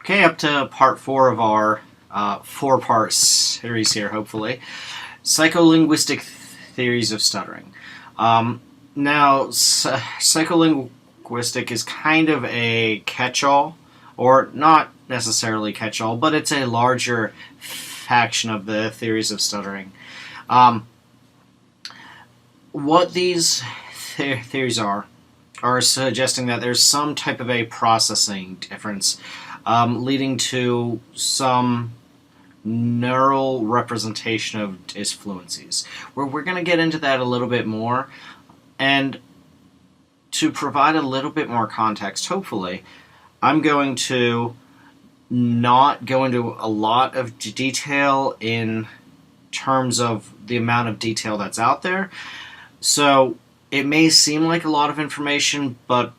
Okay, up to part 4 of our 4-part series here, hopefully. Psycholinguistic theories of stuttering. Now, psycholinguistic is kind of a catch-all, or not necessarily catch-all, but it's a larger faction of the theories of stuttering. What these theories are suggesting that there's some type of a processing difference leading to some neural representation of disfluencies. We're going to get into that a little bit more, and to provide a little bit more context, hopefully, I'm going to not go into a lot of detail in terms of the amount of detail that's out there. So it may seem like a lot of information, but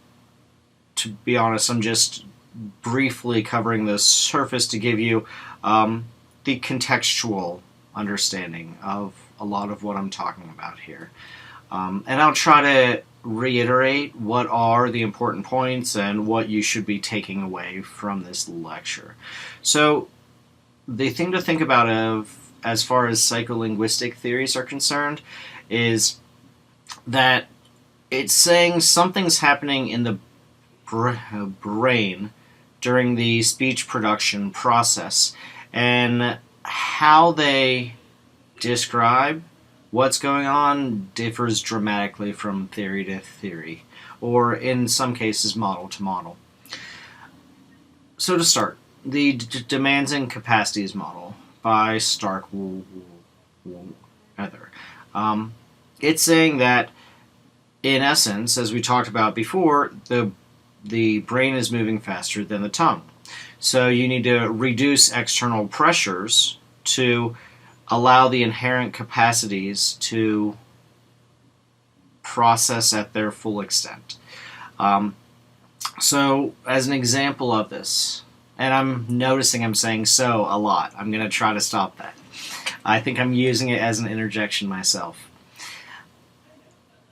to be honest, I'm just briefly covering the surface to give you the contextual understanding of a lot of what I'm talking about here. And I'll try to reiterate what are the important points and what you should be taking away from this lecture. So the thing to think about as far as psycholinguistic theories are concerned is that it's saying something's happening in the brain during the speech production process, and how they describe what's going on differs dramatically from theory to theory, or in some cases model to model. So to start, the demands and capacities model by Starkweather. It's saying that, in essence, as we talked about before, the brain is moving faster than the tongue. So you need to reduce external pressures to allow the inherent capacities to process at their full extent. So as an example of this, and I'm noticing I'm saying so a lot. I'm going to try to stop that. I think I'm using it as an interjection myself.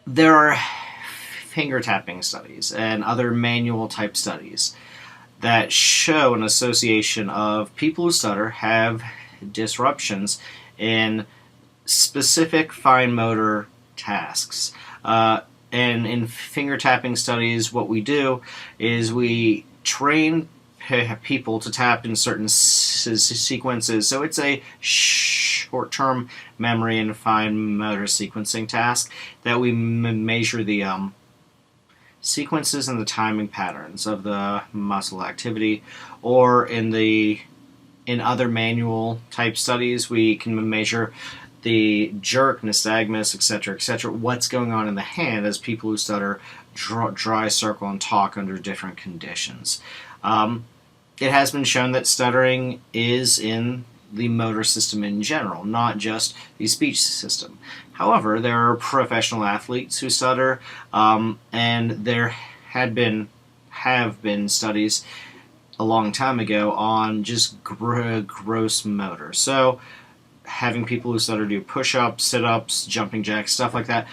There are finger tapping studies and other manual type studies that show an association of people who stutter have disruptions in specific fine motor tasks. And in finger tapping studies, what we do is we train people to tap in certain sequences. So it's a short-term memory and fine motor sequencing task that we measure the sequences and the timing patterns of the muscle activity. Or in other manual type studies, we can measure the jerk, nystagmus, etc., what's going on in the hand as people who stutter dry circle and talk under different conditions. It has been shown that stuttering is in the motor system in general, not just the speech system. However, there are professional athletes who stutter, and there have been studies a long time ago on just gross motor. So having people who stutter do push-ups, sit-ups, jumping jacks, stuff like that,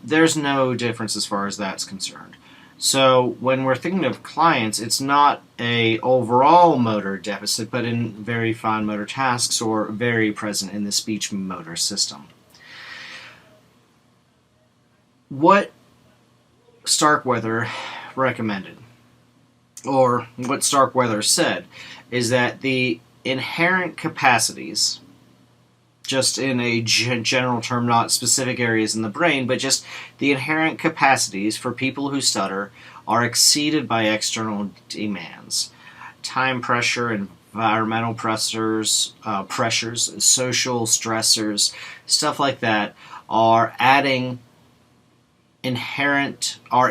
there's no difference as far as that's concerned. So when we're thinking of clients, it's not a overall motor deficit, but in very fine motor tasks or very present in the speech motor system. What Starkweather recommended, or what Starkweather said, is that the inherent capacities, just in a general term, not specific areas in the brain, but just the inherent capacities for people who stutter are exceeded by external demands. Time pressure, environmental pressures, social stressors, stuff like that are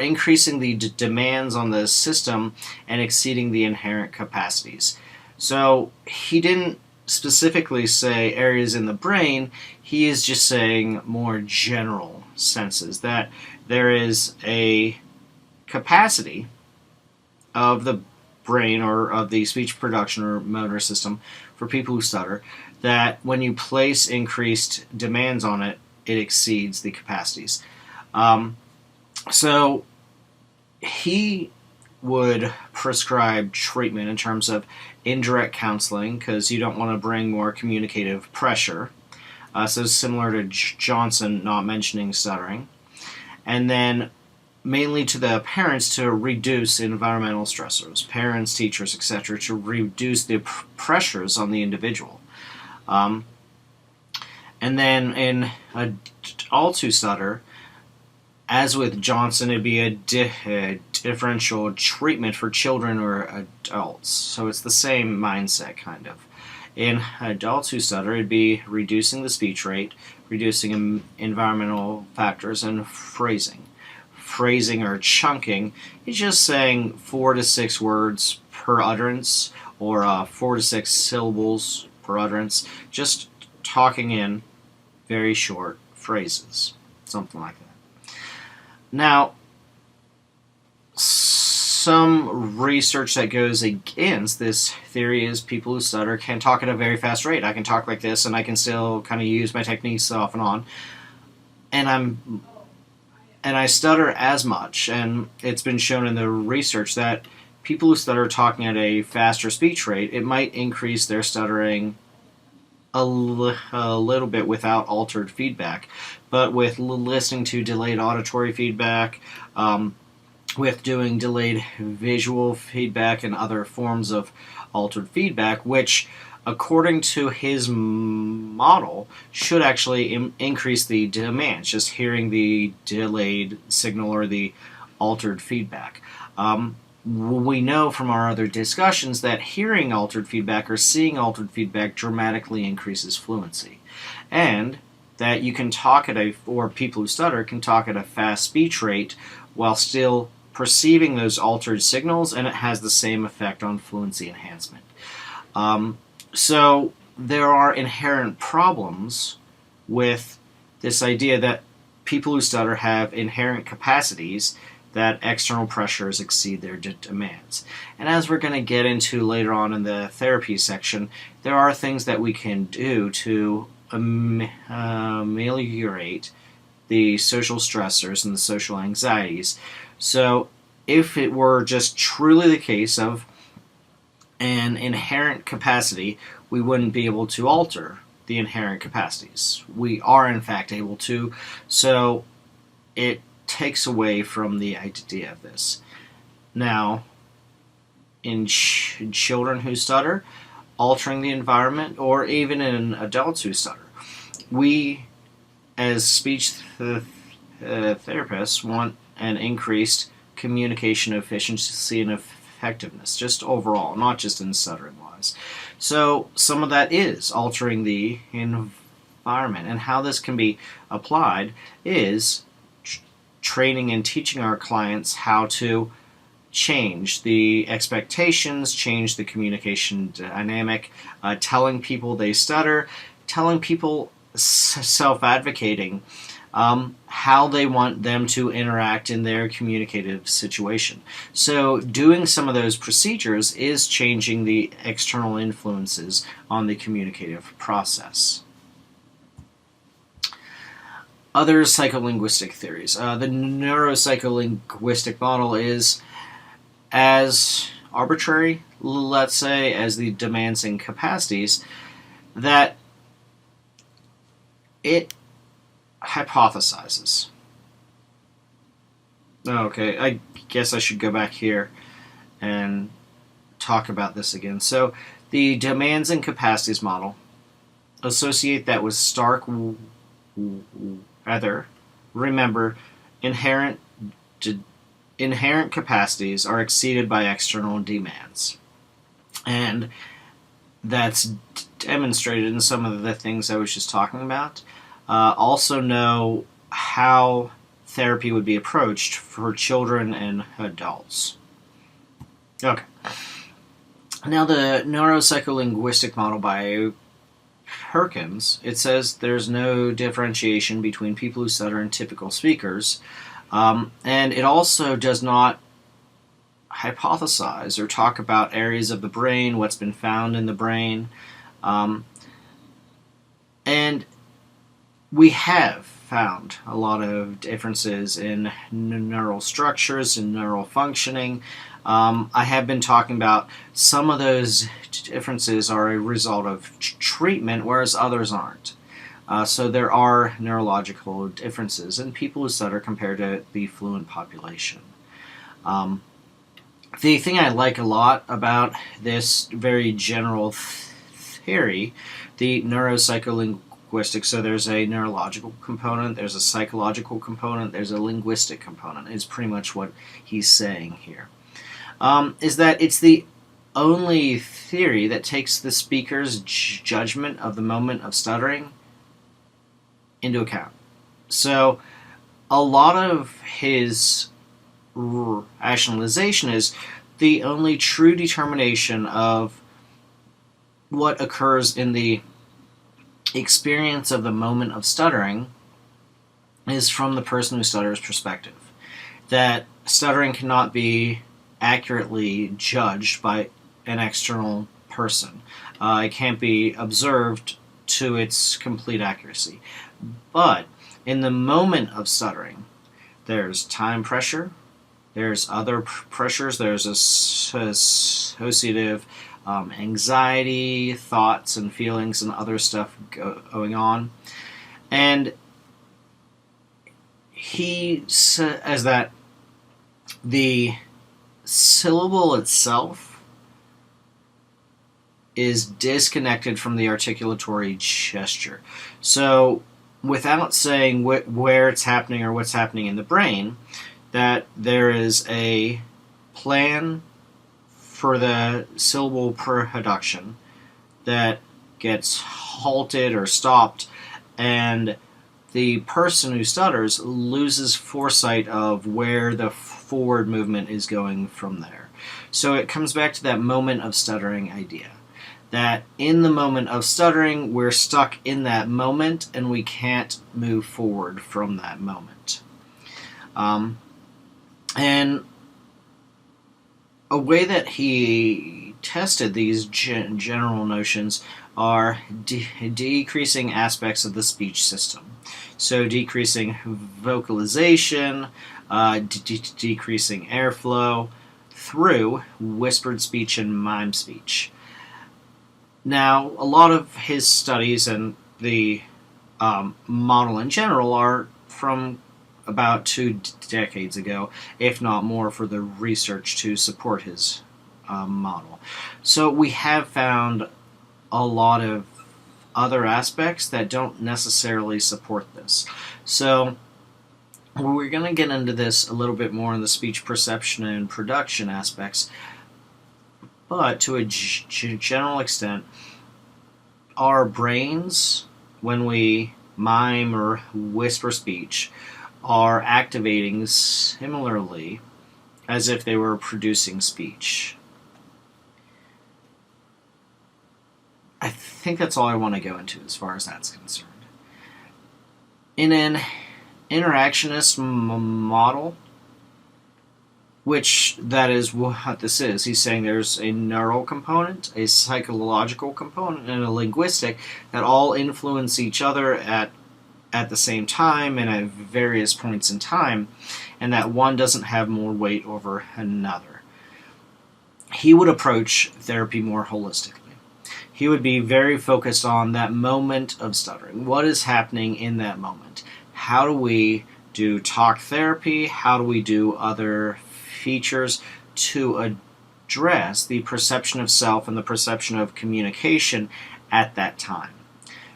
increasing the demands on the system and exceeding the inherent capacities. So he didn't specifically say areas in the brain, he is just saying more general senses, that there is a capacity of the brain or of the speech production or motor system for people who stutter, that when you place increased demands on it, it exceeds the capacities. So he would prescribe treatment in terms of indirect counseling, because you don't want to bring more communicative pressure. So similar to Johnson not mentioning stuttering. And then mainly to the parents to reduce environmental stressors, parents, teachers, etc., to reduce the pressures on the individual. And then in adults who stutter, as with Johnson, it'd be a differential treatment for children or adults. So it's the same mindset, kind of. In adults who stutter, it'd be reducing the speech rate, reducing environmental factors, and phrasing. Phrasing or chunking is just saying 4 to 6 words per utterance, or 4 to 6 syllables per utterance, just talking in very short phrases, something like that. Now, some research that goes against this theory is people who stutter can talk at a very fast rate. I can talk like this, and I can still kind of use my techniques off and on, and I stutter as much. And it's been shown in the research that people who stutter talking at a faster speech rate, it might increase their stuttering a little bit without altered feedback, but with listening to delayed auditory feedback, with doing delayed visual feedback and other forms of altered feedback, which, according to his model, should actually increase the demand, just hearing the delayed signal or the altered feedback. We know from our other discussions that hearing altered feedback or seeing altered feedback dramatically increases fluency, and that you can talk or people who stutter can talk at a fast speech rate while still perceiving those altered signals, and it has the same effect on fluency enhancement. So there are inherent problems with this idea that people who stutter have inherent capacities that external pressures exceed their demands. And as we're going to get into later on in the therapy section, there are things that we can do to ameliorate the social stressors and the social anxieties. So if it were just truly the case of an inherent capacity, we wouldn't be able to alter the inherent capacities. We are in fact able to, so it takes away from the idea of this. Now, in children who stutter, altering the environment, or even in adults who stutter, we as speech therapists want an increased communication efficiency and effectiveness, just overall, not just in stuttering wise. So some of that is altering the environment, and how this can be applied is training and teaching our clients how to change the expectations, change the communication dynamic, telling people they stutter, telling people, self-advocating how they want them to interact in their communicative situation. So doing some of those procedures is changing the external influences on the communicative process. Other psycholinguistic theories. The neuropsycholinguistic model is as arbitrary, let's say, as the demands and capacities, that it hypothesizes. Okay, I guess I should go back here and talk about this again. So the demands and capacities model, associate that with stark weather. Remember, inherent capacities are exceeded by external demands, and that's demonstrated in some of the things I was just talking about. Also know how therapy would be approached for children and adults. Okay. Now the neuropsycholinguistic model by Perkins, it says there's no differentiation between people who stutter and typical speakers, and it also does not hypothesize or talk about areas of the brain, what's been found in the brain, and we have found a lot of differences in neural structures and neural functioning, I have been talking about some of those differences are a result of treatment, whereas others aren't. So there are neurological differences in people who stutter compared to the fluent population. Um, the thing I like a lot about this very general theory, the neuropsycholinguistic, so there's a neurological component, there's a psychological component, there's a linguistic component, is pretty much what he's saying here. Is that it's the only theory that takes the speaker's judgment of the moment of stuttering into account. So a lot of his rationalization is the only true determination of what occurs in the experience of the moment of stuttering is from the person who stutters perspective. That stuttering cannot be accurately judged by an external person. It can't be observed to its complete accuracy. But in the moment of stuttering, there's time pressure, there's other pressures, there's associative anxiety, thoughts and feelings and other stuff going on. And he says that the syllable itself is disconnected from the articulatory gesture. So without saying where it's happening or what's happening in the brain, that there is a plan for the syllable production that gets halted or stopped, and the person who stutters loses foresight of where the forward movement is going from there. So it comes back to that moment of stuttering idea. That in the moment of stuttering, we're stuck in that moment and we can't move forward from that moment. And a way that he tested these general notions are decreasing aspects of the speech system. So decreasing vocalization, decreasing airflow through whispered speech and mime speech. Now, a lot of his studies and the model in general are from about 2 decades ago, if not more, for the research to support his model. So we have found a lot of other aspects that don't necessarily support this. So we're going to get into this a little bit more in the speech perception and production aspects, but to a general extent, our brains, when we mime or whisper speech, are activating similarly as if they were producing speech. I think that's all I want to go into as far as that's concerned. In an interactionist model, which that is what this is, he's saying there's a neural component, a psychological component, and a linguistic that all influence each other at the same time and at various points in time, and that one doesn't have more weight over another. He would approach therapy more holistically. He would be very focused on that moment of stuttering. What is happening in that moment? How do we do talk therapy? How do we do other features to address the perception of self and the perception of communication at that time?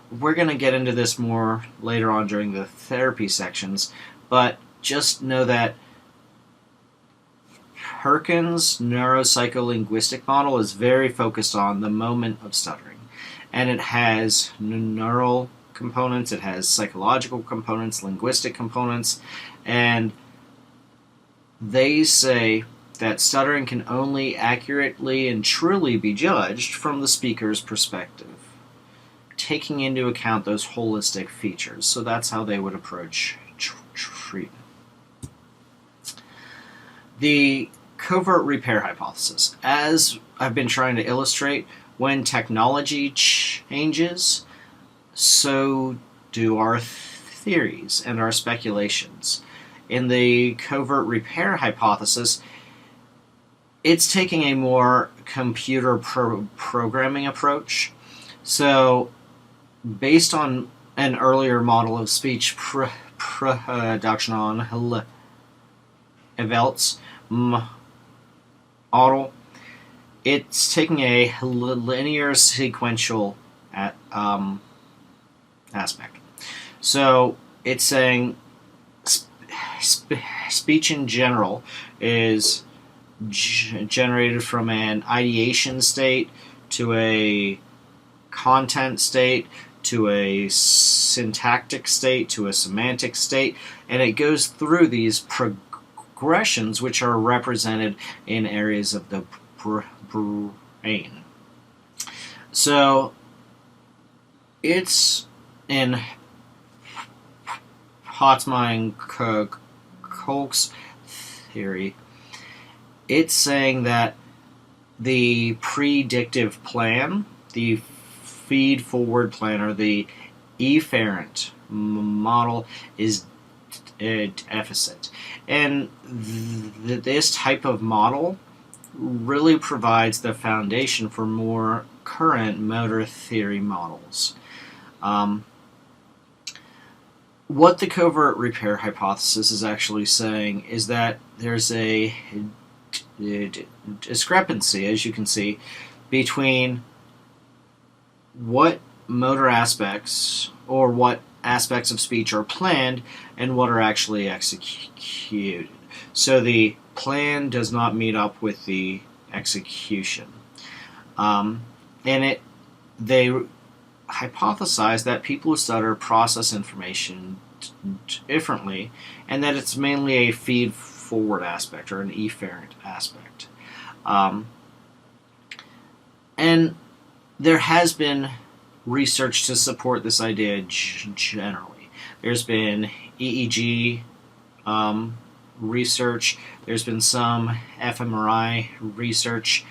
We're going to get into this more later on during the therapy sections, but just know that Perkins' neuropsycholinguistic model is very focused on the moment of stuttering, and it has neural components, it has psychological components, linguistic components, and they say that stuttering can only accurately and truly be judged from the speaker's perspective, taking into account those holistic features. So that's how they would approach treatment. The covert repair hypothesis. As I've been trying to illustrate, when technology changes, so do our theories and our speculations. In the covert repair hypothesis, it's taking a more computer programming approach. So, based on an earlier model of speech production on Evelt's model, it's taking a linear sequential aspect. So it's saying speech in general is generated from an ideation state to a content state to a syntactic state to a semantic state, and it goes through these progressions which are represented in areas of the brain. So it's in Hotzmeier-Kolk's theory, it's saying that the predictive plan, the feed-forward plan, or the efferent model is a deficit. And this type of model really provides the foundation for more current motor theory models. What the covert repair hypothesis is actually saying is that there's a discrepancy, as you can see, between what motor aspects or what aspects of speech are planned and what are actually executed. So the plan does not meet up with the execution. And they hypothesize that people who stutter process information differently, and that it's mainly a feed-forward aspect or an efferent aspect. And there has been research to support this idea generally. There's been EEG research, there's been some fMRI research.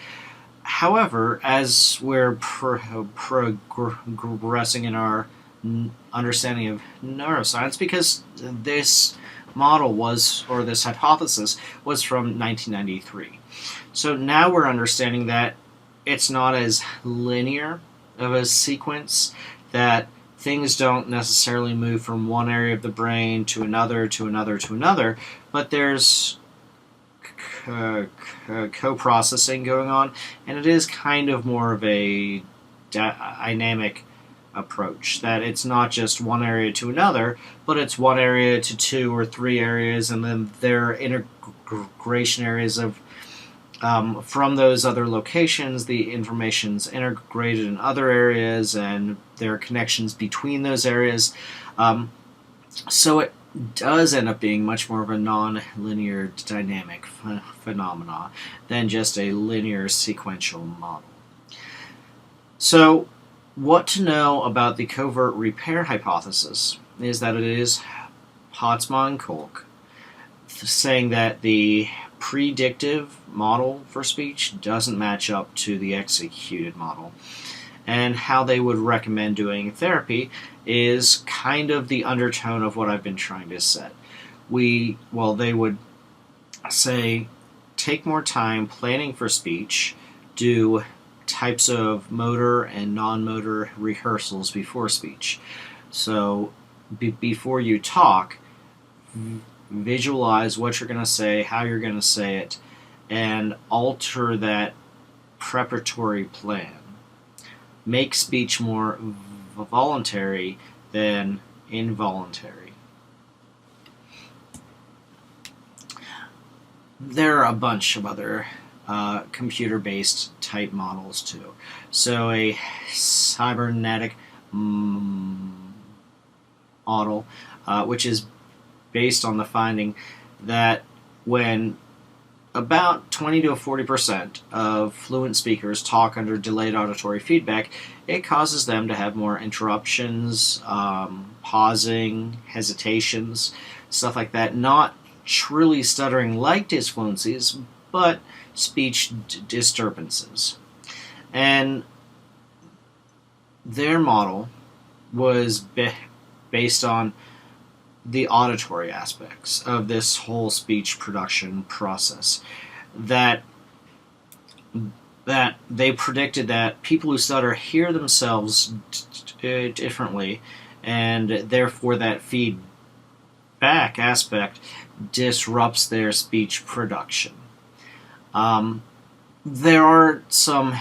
However, as we're progressing in our understanding of neuroscience, because this model was, or this hypothesis was from 1993. So now we're understanding that it's not as linear of a sequence, that things don't necessarily move from one area of the brain to another, to another, to another, but there's co-processing going on, and it is kind of more of a dynamic approach, that it's not just one area to another, but it's one area to two or three areas, and then there are integration areas of from those other locations, the information's integrated in other areas, and there are connections between those areas. So it does end up being much more of a non-linear dynamic phenomena than just a linear sequential model. So what to know about the covert repair hypothesis is that it is Hotzmeier-Kolk saying that the predictive model for speech doesn't match up to the executed model. And how they would recommend doing therapy is kind of the undertone of what I've been trying to set. They would say, take more time planning for speech, do types of motor and non-motor rehearsals before speech. So before you talk, visualize what you're going to say, how you're going to say it, and alter that preparatory plan. Make speech more voluntary than involuntary. There are a bunch of other computer-based type models too. So a cybernetic model, which is based on the finding that when about 20 to 40% of fluent speakers talk under delayed auditory feedback, it causes them to have more interruptions, pausing, hesitations, stuff like that. Not truly stuttering like disfluencies, but speech disturbances. And their model was based on the auditory aspects of this whole speech production process. That that they predicted that people who stutter hear themselves differently, and therefore that feedback aspect disrupts their speech production. There are some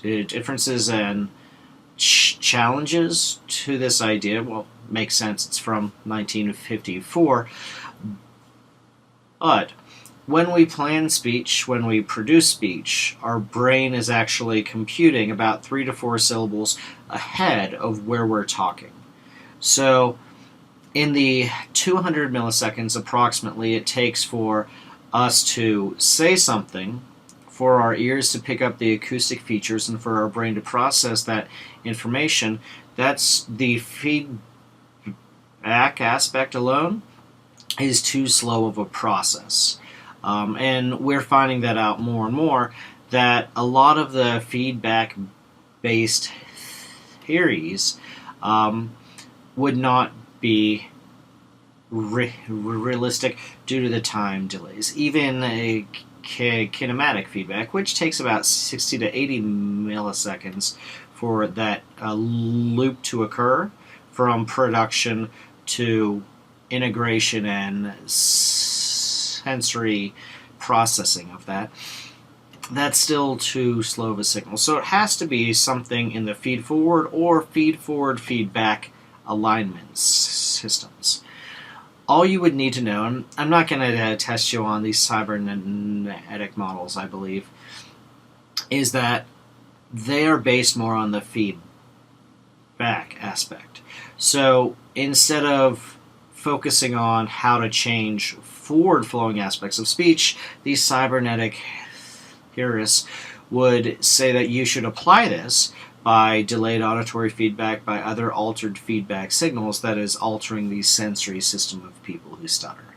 differences and challenges to this idea. Well, makes sense. It's from 1954. But when we plan speech, when we produce speech, our brain is actually computing about 3 to 4 syllables ahead of where we're talking. So, in the 200 milliseconds approximately it takes for us to say something, for our ears to pick up the acoustic features, and for our brain to process that information, that's the feedback aspect alone is too slow of a process. And we're finding that out more and more, that a lot of the feedback-based theories would not be realistic due to the time delays. Even a kinematic feedback, which takes about 60 to 80 milliseconds for that loop to occur from production to integration and sensory processing of that, that's still too slow of a signal. So it has to be something in the feed forward or feed forward feedback alignment systems. All you would need to know, and I'm not going to test you on these cybernetic models, I believe, is that they are based more on the feedback aspect. So instead of focusing on how to change forward-flowing aspects of speech, these cybernetic theorists would say that you should apply this by delayed auditory feedback, by other altered feedback signals that is altering the sensory system of people who stutter.